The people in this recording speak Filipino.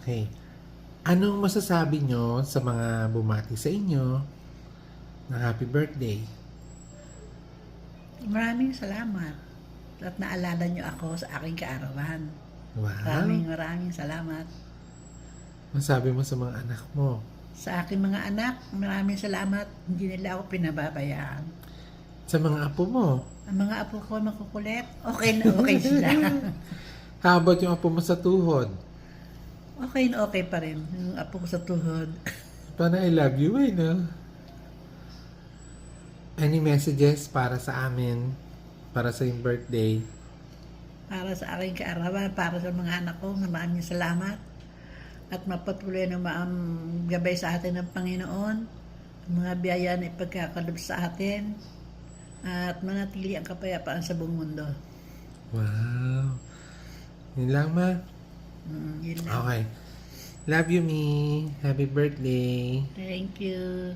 Okay. Anong masasabi nyo sa mga bumati sa inyo ng happy birthday? Maraming salamat at naalala niyo ako sa aking kaarawan. Wow! Maraming salamat. Masabi mo sa mga anak mo? Sa aking mga anak, maraming salamat. Hindi nila ako pinababayaan. Sa mga apo mo? Ang mga apo ko makukulit, okay na okay sila. How about yung apo mo sa tuhod? Okay na okay pa rin yung apo ko sa tuhod. Paano I love you no? Any messages para sa amin? Para sa yung birthday? Para sa aking kaarawan, para sa mga anak ko, maraming salamat. At mapatuloy na gabay sa atin ng Panginoon. Mga biyaya na ipagkakalob sa atin. At manatili ang kapayapaan sa buong mundo. Wow! Yun lang, ma? Yun lang. Okay. Love you, me. Happy birthday. Thank you.